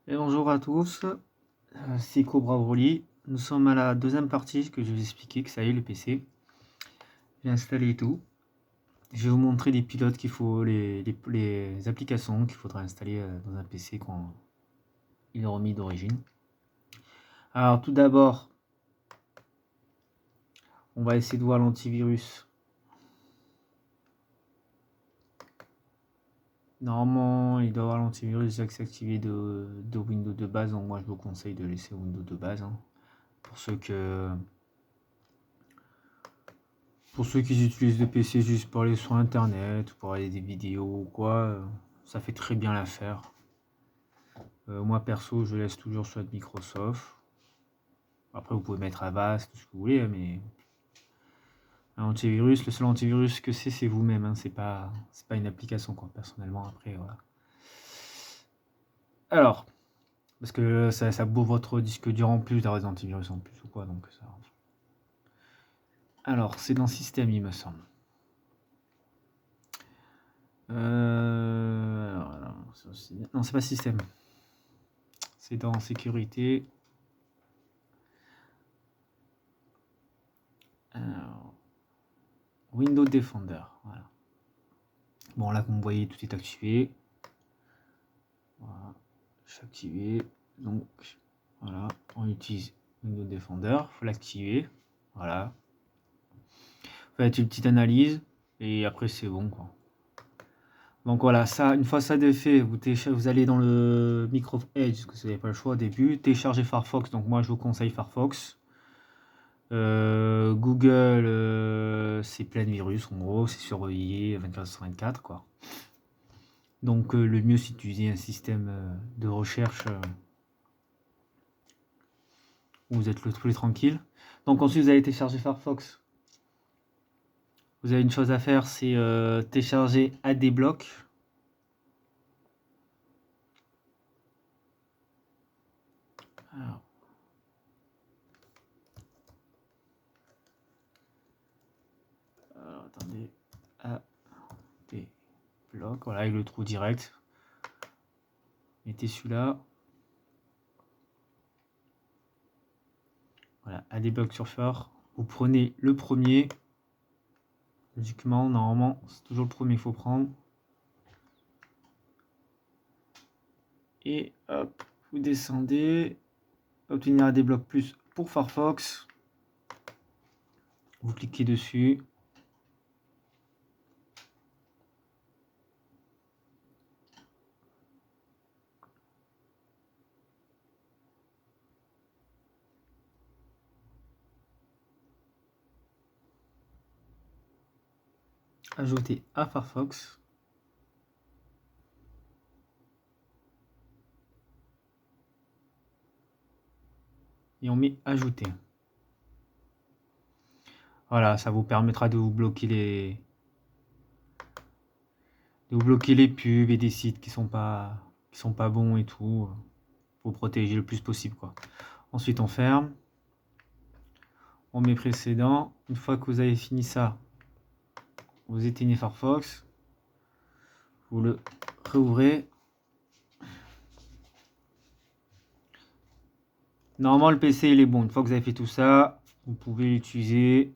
Et bonjour à tous, c'est Cobra Broly. Nous sommes à la deuxième partie que je vais expliquer, que ça y est, le PC. J'ai installé tout. Je vais vous montrer les pilotes qu'il faut, les applications qu'il faudra installer dans un PC quand il est remis d'origine. Alors tout d'abord, on va essayer de voir l'antivirus. Normalement, il doit avoir l'antivirus activé de Windows de base, donc moi je vous conseille de laisser Windows de base. Pour ceux qui utilisent le PC juste pour aller sur internet, pour aller des vidéos ou quoi, ça fait très bien l'affaire. Moi perso, je laisse toujours sur Microsoft. Après, vous pouvez mettre Avast, tout ce que vous voulez, mais un antivirus, le seul antivirus que c'est vous-même. C'est pas une application, quoi. Personnellement, après, voilà. Alors, parce que ça bourre votre disque dur en plus, d'avoir des antivirus en plus ou quoi, donc ça. Alors, c'est dans Système, il me semble. Non, c'est pas Système. C'est dans Sécurité. Alors, Windows Defender. Voilà. Bon, là, comme vous voyez, tout est activé. Voilà. Je suis activé. Donc, voilà. On utilise Windows Defender. Il faut l'activer. Voilà. Faites une petite analyse. Et après, c'est bon, quoi. Donc voilà, ça, une fois ça de fait, vous allez dans le Microsoft Edge, parce que vous n'avez pas le choix au début, télécharger Firefox, donc moi je vous conseille Firefox. Google, c'est plein de virus, en gros, c'est surveillé 24/24, quoi. Donc le mieux c'est d'utiliser un système de recherche où vous êtes le plus tranquille. Donc ensuite vous allez télécharger Firefox. Vous avez une chose à faire, c'est télécharger ADBlock. Alors, attendez, ADBlock, voilà, avec le trou direct. Mettez celui-là. Voilà, ADBlock Surfer. Vous prenez le premier. Logiquement, normalement, c'est toujours le premier qu'il faut prendre. Et hop, vous descendez. Obtenir ADBlock Plus pour Firefox. Vous cliquez dessus. Ajouter à Firefox. Et on met ajouter. Voilà, ça vous permettra de vous bloquer les pubs et des sites qui sont pas bons et tout, pour protéger le plus possible, quoi. Ensuite on ferme, on met précédent. Une fois que vous avez fini ça, vous éteignez Firefox, vous le réouvrez. Normalement le PC il est bon. Une fois que vous avez fait tout ça, vous pouvez l'utiliser.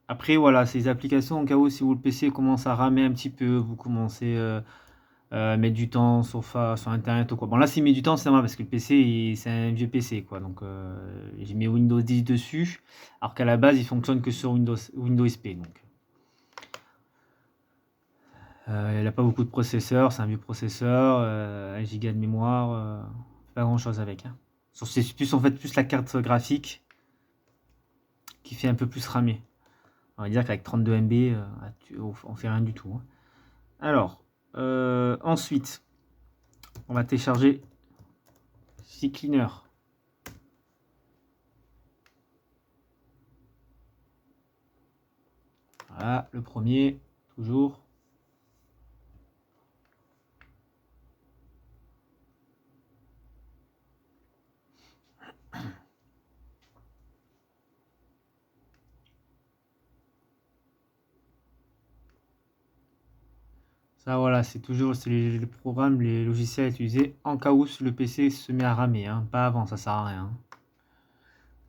Après voilà, ces applications, en cas où si le PC commence à ramer un petit peu, vous commencez mettre du temps sur internet ou quoi. Bon là s'il met du temps c'est normal parce que le PC c'est un vieux PC, quoi. Donc j'ai mis Windows 10 dessus, alors qu'à la base il fonctionne que sur Windows XP. Donc il n'a pas beaucoup de processeur, c'est un vieux processeur, 1 Go de mémoire, pas grand chose avec, hein. C'est plus en fait plus la carte graphique qui fait un peu plus ramer. On va dire qu'avec 32 MB on fait rien du tout, hein. Alors ensuite on va télécharger CCleaner. Voilà, le premier, toujours. Ça, voilà, c'est toujours les programmes, les logiciels utilisés en cas où le PC se met à ramer, hein, pas avant, ça sert à rien.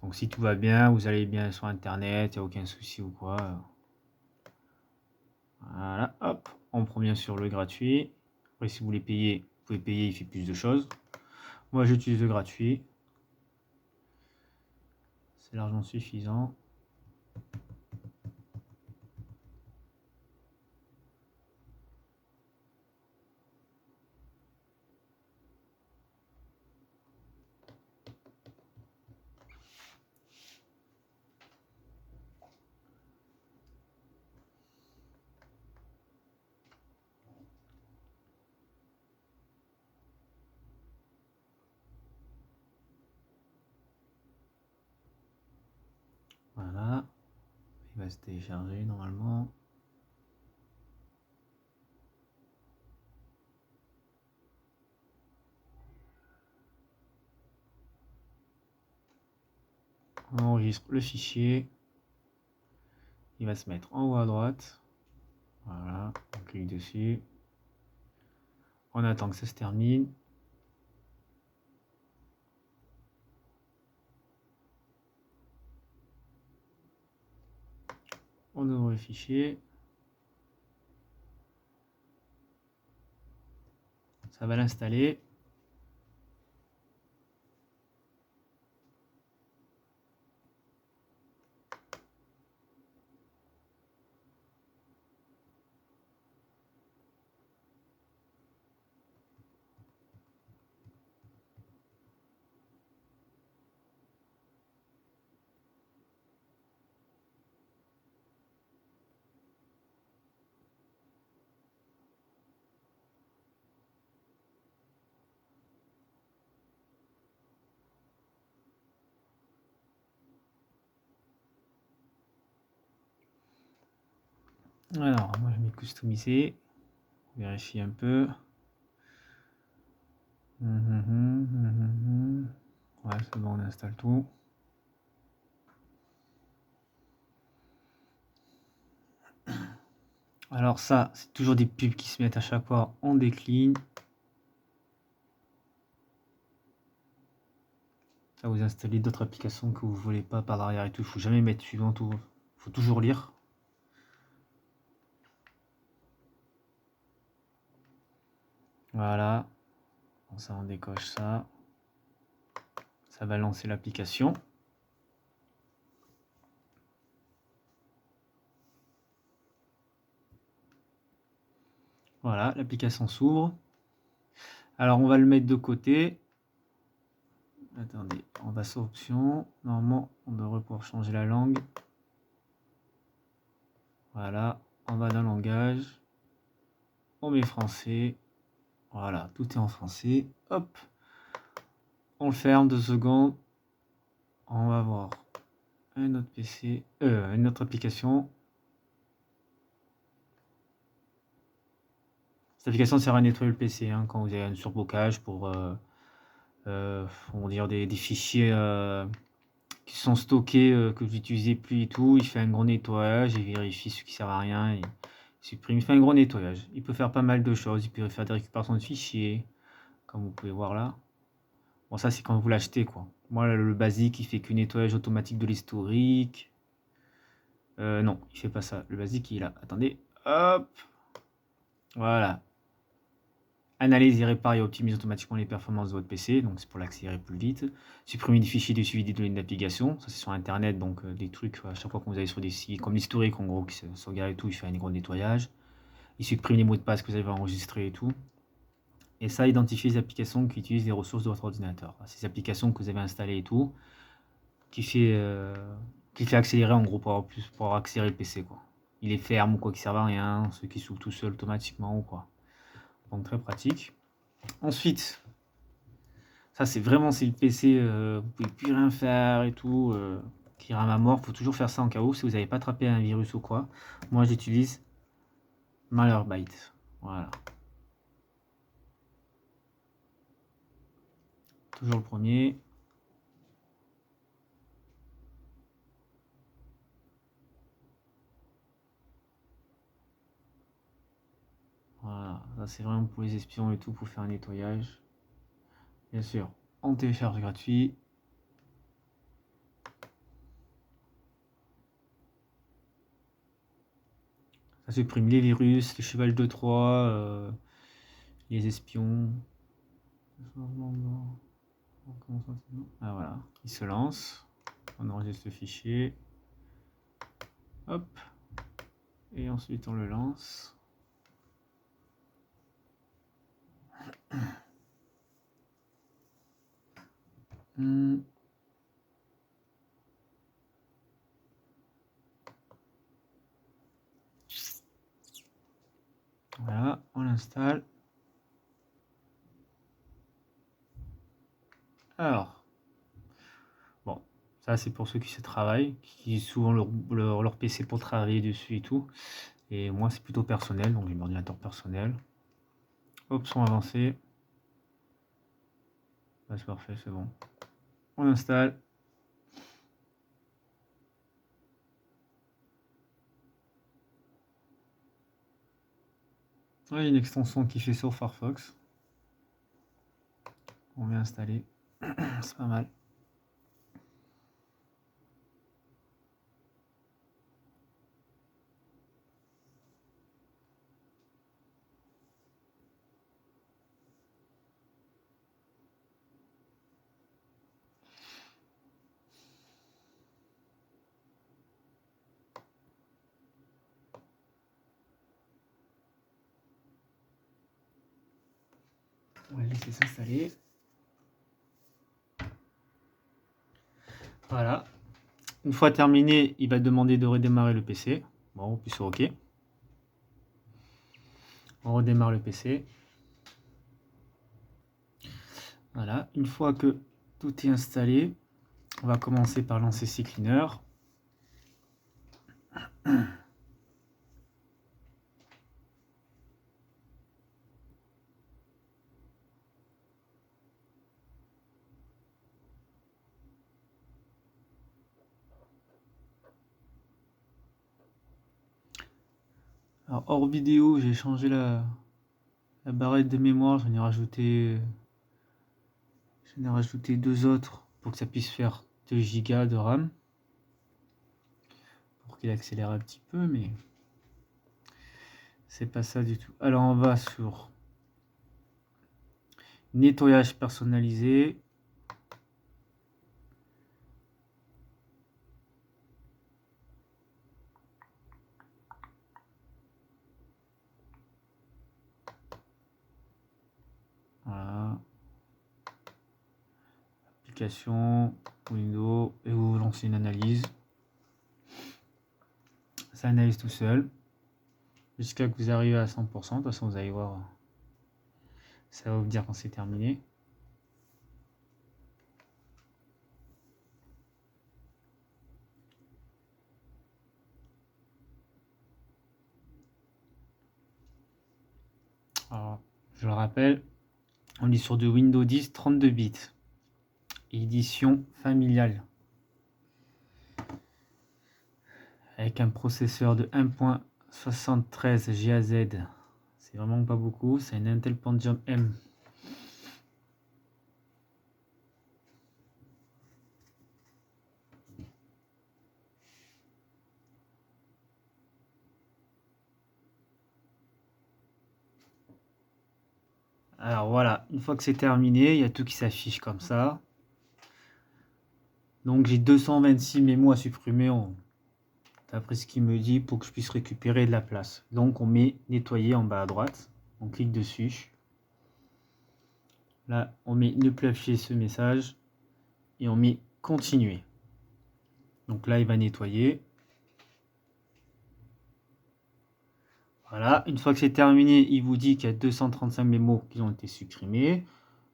Donc si tout va bien, vous allez bien sur internet, il n'y a aucun souci ou quoi. Voilà, hop, on prend bien sûr le gratuit. Après, si vous voulez payer, vous pouvez payer, il fait plus de choses. Moi, j'utilise le gratuit. C'est largement suffisant. Voilà, il va se télécharger normalement. On enregistre le fichier. Il va se mettre en haut à droite. Voilà, on clique dessus. On attend que ça se termine. On ouvre le fichier. Ça va l'installer. Alors, moi je mets customiser. Vérifier un peu. Ouais, c'est bon, on installe tout. Alors ça, c'est toujours des pubs qui se mettent à chaque fois en décline. Ça, vous installez d'autres applications que vous voulez pas par l'arrière et tout. Il faut jamais mettre suivant tout. Il faut toujours lire. Voilà. Bon, ça, on décoche ça. Ça va lancer l'application. Voilà, l'application s'ouvre. Alors, on va le mettre de côté. Attendez, on va sur options. Normalement, on devrait pouvoir changer la langue. Voilà, on va dans le langage. On met français. Voilà, tout est en français. Hop. On le ferme 2 secondes. On va voir un autre PC, une autre application. Cette application sert à nettoyer le PC hein, quand vous avez un surbocage pour on va dire des fichiers qui sont stockés que vous n'utilisez plus et tout. Il fait un gros nettoyage, il vérifie ce qui sert à rien, il supprime, il fait un gros nettoyage. Il peut faire pas mal de choses, il peut faire des récupérations de fichiers, comme vous pouvez voir là. Bon, ça c'est quand vous l'achetez quoi. Moi le basique il fait que nettoyage automatique de l'historique. Non, il fait pas ça. Le basique il est là. Attendez, hop, voilà. Analyse et répare et optimise automatiquement les performances de votre PC, donc c'est pour l'accélérer plus vite. Supprimer des fichiers de suivi des données de navigation, ça c'est sur internet, donc des trucs à chaque fois que vous allez sur des sites, comme l'historique en gros qui se sauvegarde et tout, il fait un gros nettoyage. Il supprime les mots de passe que vous avez enregistrés et tout. Et ça identifie les applications qui utilisent les ressources de votre ordinateur. Ces applications que vous avez installées et tout, qui fait accélérer en gros pour accélérer le PC quoi. Il les ferme ou quoi qui servent à rien, ceux qui s'ouvrent tout seul automatiquement ou quoi. Donc très pratique. Ensuite, ça c'est vraiment si le PC vous pouvez plus rien faire et tout, qui rame à mort, faut toujours faire ça en cas où si vous n'avez pas attrapé un virus ou quoi. Moi j'utilise Malwarebytes. Voilà. Toujours le premier. Voilà. Ça, c'est vraiment pour les espions et tout, pour faire un nettoyage. Bien sûr, on télécharge gratuit. Ça supprime les virus, les chevals de Troie, les espions. Ah voilà, il se lance. On enregistre le fichier. Hop. Et ensuite on le lance. Voilà, on l'installe. Alors, bon, ça c'est pour ceux qui se travaillent, qui utilisent souvent leur PC pour travailler dessus et tout. Et moi c'est plutôt personnel, donc j'ai mon ordinateur personnel. Option avancée. Bah, c'est parfait, c'est bon. On installe. Il y a une extension qui fait sur Firefox. On vient installer. C'est pas mal. On va le laisser s'installer. Voilà. Une fois terminé, il va demander de redémarrer le PC. Bon, puis c'est OK. On redémarre le PC. Voilà. Une fois que tout est installé, on va commencer par lancer CCleaner. Alors, hors vidéo, j'ai changé la barrette de mémoire. J'en ai rajouté 2 autres pour que ça puisse faire 2 Go de RAM. Pour qu'il accélère un petit peu, mais c'est pas ça du tout. Alors, on va sur nettoyage personnalisé. Voilà. Application, Windows, et vous lancez une analyse. Ça analyse tout seul. Jusqu'à que vous arrivez à 100%. De toute façon, vous allez voir. Ça va vous dire quand c'est terminé. Alors, je le rappelle, on est sur du Windows 10 32 bits. Édition familiale. Avec un processeur de 1.73 GHz. C'est vraiment pas beaucoup. C'est un Intel Pentium M. Alors voilà, une fois que c'est terminé, il y a tout qui s'affiche comme ça. Donc j'ai 226 mémos à supprimer d'après ce qu'il me dit pour que je puisse récupérer de la place. Donc on met nettoyer en bas à droite, on clique dessus. Là on met ne plus afficher ce message et on met continuer. Donc là il va nettoyer. Voilà, une fois que c'est terminé, il vous dit qu'il y a 235 mémos qui ont été supprimés.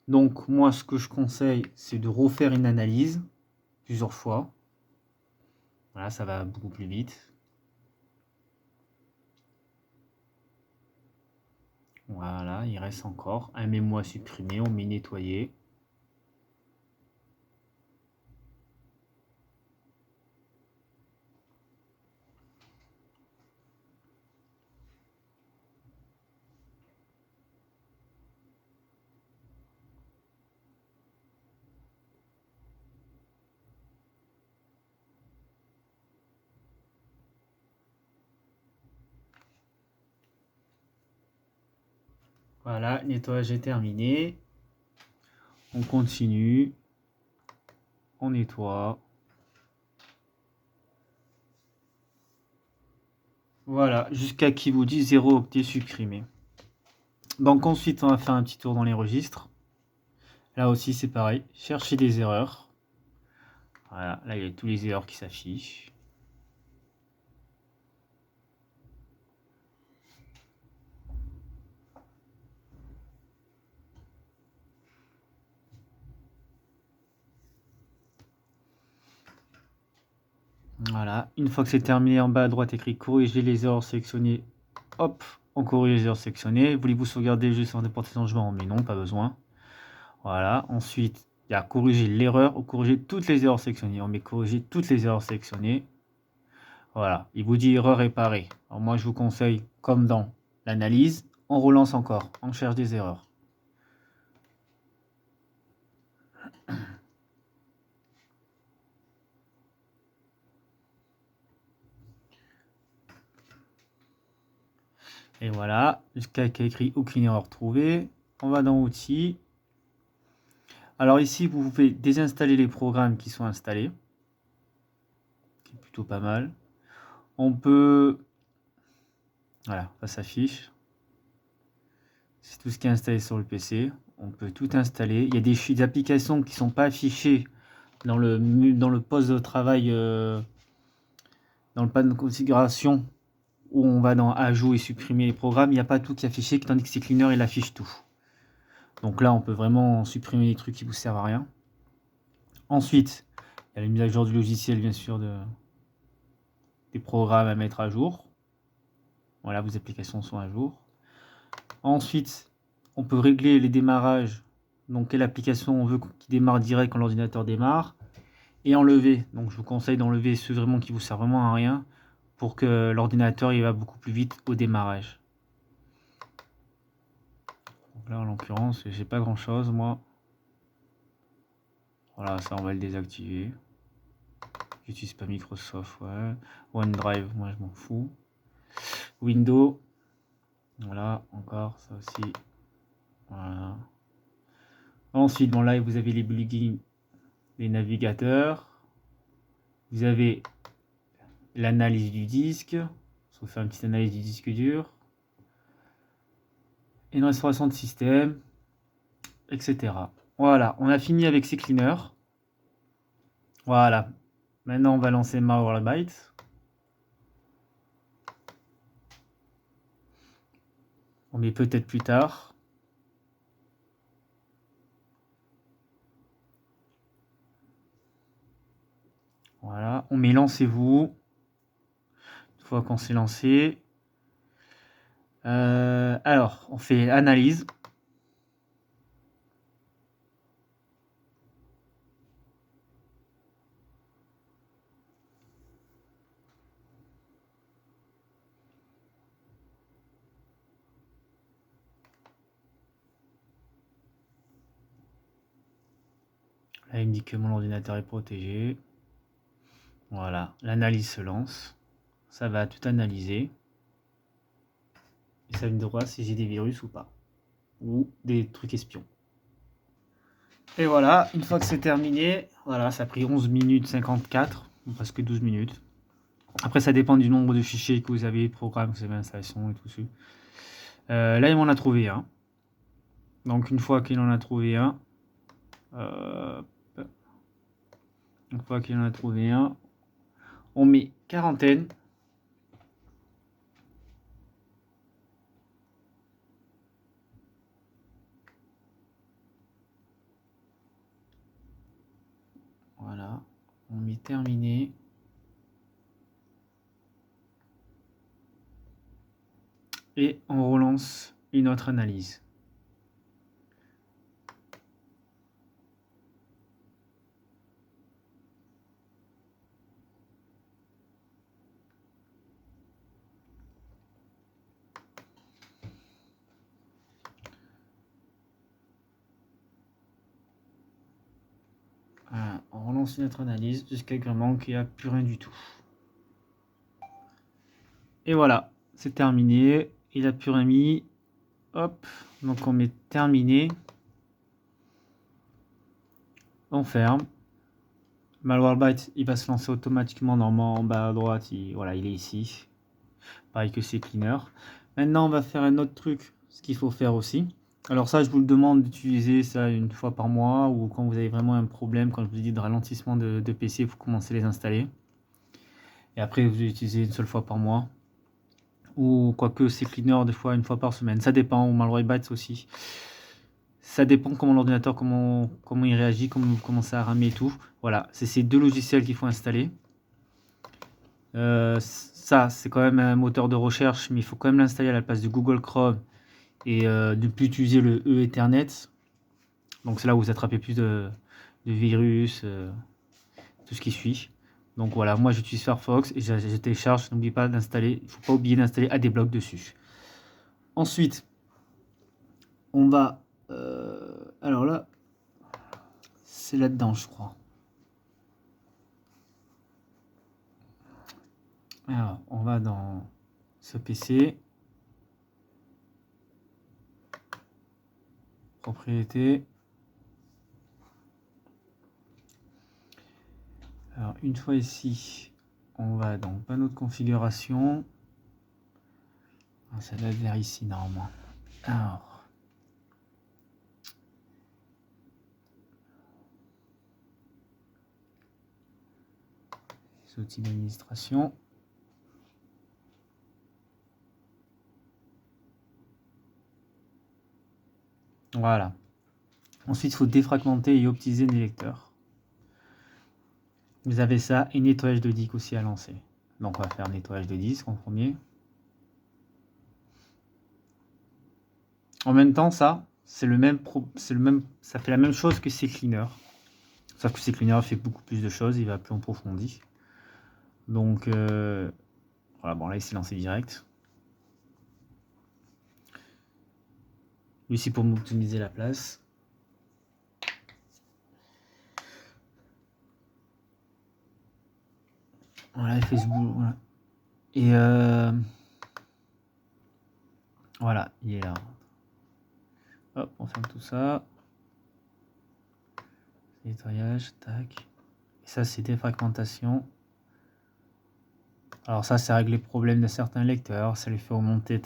Donc moi ce que je conseille, c'est de refaire une analyse plusieurs fois. Voilà, ça va beaucoup plus vite. Voilà, il reste encore un mémo à supprimer, on met nettoyer. Voilà, nettoyage est terminé. On continue. On nettoie. Voilà, jusqu'à qu'il vous dise 0 octet supprimé. Donc ensuite, on va faire un petit tour dans les registres. Là aussi, c'est pareil. Chercher des erreurs. Voilà, là, il y a tous les erreurs qui s'affichent. Voilà, une fois que c'est terminé, en bas à droite, écrit corriger les erreurs sélectionnées. Hop, on corrige les erreurs sélectionnées. Voulez-vous sauvegarder juste avant de porter changement? Mais non, pas besoin. Voilà, ensuite, il y a corriger l'erreur ou corriger toutes les erreurs sélectionnées. On met corriger toutes les erreurs sélectionnées. Voilà, il vous dit erreur réparée. Alors moi, je vous conseille, comme dans l'analyse, on relance encore, on cherche des erreurs. Et voilà, jusqu'à qu'il y ait écrit aucune erreur trouvée. On va dans outils. Alors ici, vous pouvez désinstaller les programmes qui sont installés. C'est plutôt pas mal. On peut... Voilà, ça s'affiche. C'est tout ce qui est installé sur le PC. On peut tout installer. Il y a des applications qui ne sont pas affichées dans le poste de travail, dans le panneau de configuration, où on va dans Ajout et supprimer les programmes. Il n'y a pas tout qui est affiché, tandis que CCleaner, il affiche tout. Donc là, on peut vraiment supprimer les trucs qui ne vous servent à rien. Ensuite, il y a la mise à jour du logiciel, bien sûr, des programmes à mettre à jour. Voilà, vos applications sont à jour. Ensuite, on peut régler les démarrages. Donc, quelle application on veut qui démarre direct quand l'ordinateur démarre. Et enlever. Donc, je vous conseille d'enlever ceux vraiment qui vous servent vraiment à rien pour que l'ordinateur il va beaucoup plus vite au démarrage. Donc là, en l'occurrence, j'ai pas grand chose, moi. Voilà, ça, on va le désactiver. J'utilise pas Microsoft, ouais. OneDrive, moi, je m'en fous. Windows. Voilà, encore, ça aussi. Voilà. Ensuite, bon là, vous avez les plugins, les navigateurs. Vous avez l'analyse du disque. Ça vous fait une petite analyse du disque dur. Et une restauration de système, etc. Voilà, on a fini avec ces cleaners. Voilà. Maintenant, on va lancer Malwarebytes. On met peut-être plus tard. Voilà, on met lancez-vous. Une fois qu'on s'est lancé. Alors, on fait analyse. Là, il me dit que mon ordinateur est protégé. Voilà, l'analyse se lance. Ça va tout analyser. Et ça me dira si j'ai des virus ou pas. Ou des trucs espions. Et voilà, une fois que c'est terminé, voilà, ça a pris 11 minutes 54, presque 12 minutes. Après, ça dépend du nombre de fichiers que vous avez, programmes que vous avez, installation et tout ça. Là, il m'en a trouvé un. Donc, une fois qu'il en a trouvé un, on met quarantaine. Voilà, on met terminé. Et on relance une autre analyse. Voilà, on relance une autre analyse jusqu'à vraiment qu'il n'y a plus rien du tout. Et voilà, c'est terminé. Il a plus rien mis. hop, donc on met terminé. On ferme. Malwarebytes, il va se lancer automatiquement normalement en bas à droite. Voilà, il est ici. Pareil que CCleaner. Maintenant, on va faire un autre truc, ce qu'il faut faire aussi. Alors ça, je vous le demande d'utiliser ça une fois par mois ou quand vous avez vraiment un problème, quand je vous dis de ralentissement de PC, vous commencez à les installer. Et après, vous utilisez une seule fois par mois. Ou quoique CCleaner, des fois, une fois par semaine. Ça dépend, ou Malwarebytes aussi. Ça dépend comment l'ordinateur, comment il réagit, comment vous commencez à ramer et tout. Voilà, c'est ces deux logiciels qu'il faut installer. Ça, c'est quand même un moteur de recherche, mais il faut quand même l'installer à la place de Google Chrome et de ne plus utiliser le Ethernet. Donc c'est là où vous attrapez plus de virus, tout ce qui suit. Donc voilà, moi j'utilise Firefox et je télécharge. N'oubliez pas d'installer, il ne faut pas oublier d'installer ADBlock dessus. Ensuite, on va... alors là, c'est là-dedans, je crois. Alors, on va dans ce PC. Propriété. Alors, une fois ici, on va dans panneau de configuration. Ça doit être vers ici, normalement. Alors, les outils d'administration. Voilà. Ensuite, il faut défragmenter et optimiser les lecteurs. Vous avez ça et nettoyage de disque aussi à lancer. Donc, on va faire nettoyage de disque en premier. En même temps, ça, ça fait la même chose que CCleaner. Sauf que CCleaner fait beaucoup plus de choses, il va plus en profondeur. Donc, voilà, bon là, il s'est lancé direct. Ici pour m'optimiser la place. Voilà, Facebook. Voilà. Et voilà, il est là. Hop, on ferme tout ça. Nettoyage, tac. Et ça, c'est défragmentation. Alors ça, ça règle les problèmes de certains lecteurs. Ça les fait augmenter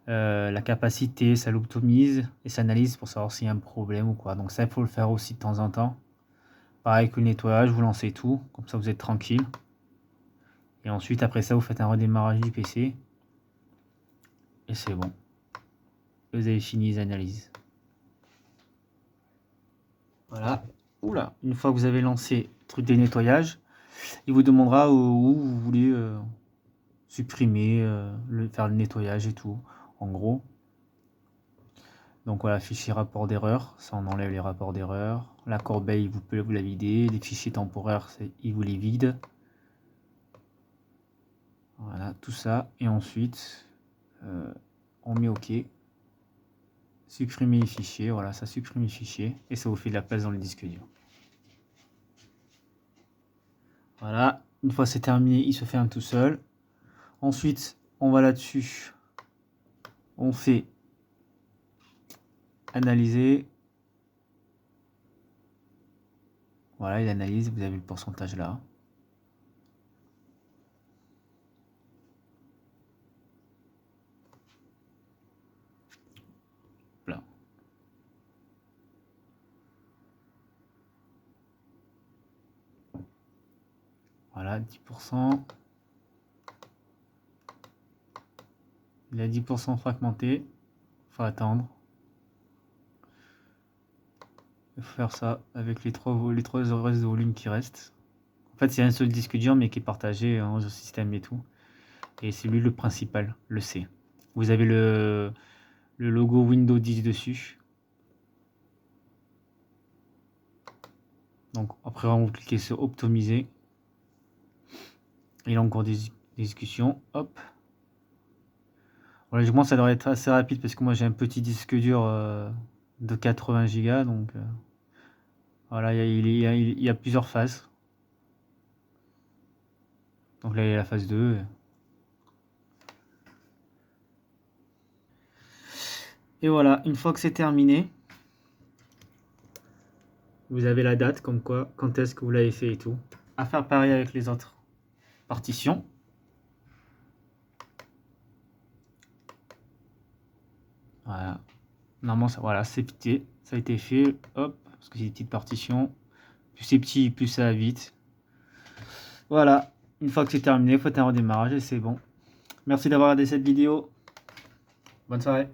la capacité, ça l'optimise et ça analyse pour savoir s'il y a un problème ou quoi. Donc ça, il faut le faire aussi de temps en temps. Pareil que le nettoyage, vous lancez tout. Comme ça, vous êtes tranquille. Et ensuite, après ça, vous faites un redémarrage du PC. Et c'est bon. Vous avez fini les analyses. Voilà. Oula. Une fois que vous avez lancé le truc des nettoyages, il vous demandera où vous voulez supprimer, faire le nettoyage et tout. En gros. Donc voilà, fichier rapport d'erreur. Ça, on enlève les rapports d'erreur. La corbeille, vous pouvez vous la vider. Les fichiers temporaires, il vous les vide. Voilà, tout ça. Et ensuite, on met OK. Supprimer les fichiers, voilà, ça supprime les fichiers et ça vous fait de la place dans le disque dur. Voilà, une fois c'est terminé, il se ferme tout seul. Ensuite, on va là-dessus, on fait analyser. Voilà, il analyse, vous avez le pourcentage là. Là. Voilà, 10%. Il a 10% fragmenté. Il faut attendre. Il faut faire ça avec les trois restes de volume qui restent. En fait, c'est un seul disque dur, mais qui est partagé en réseau système et tout. Et c'est lui le principal, le C. Vous avez le logo Windows 10 dessus. Donc après, on va cliquer sur optimiser. Il a encore des discussions. Hop. Voilà, moi ça devrait être assez rapide parce que moi j'ai un petit disque dur de 80 Go. Donc voilà, il y a plusieurs phases. Donc là il y a la phase 2. Et voilà, une fois que c'est terminé, vous avez la date, comme quoi, quand est-ce que vous l'avez fait et tout. À faire pareil avec les autres partitions. Voilà. Normalement, ça, voilà, c'est petit, ça a été fait. Hop, parce que c'est des petites partitions. Plus c'est petit, plus ça va vite. Voilà, une fois que c'est terminé, il faut un redémarrage et c'est bon. Merci d'avoir regardé cette vidéo. Bonne soirée.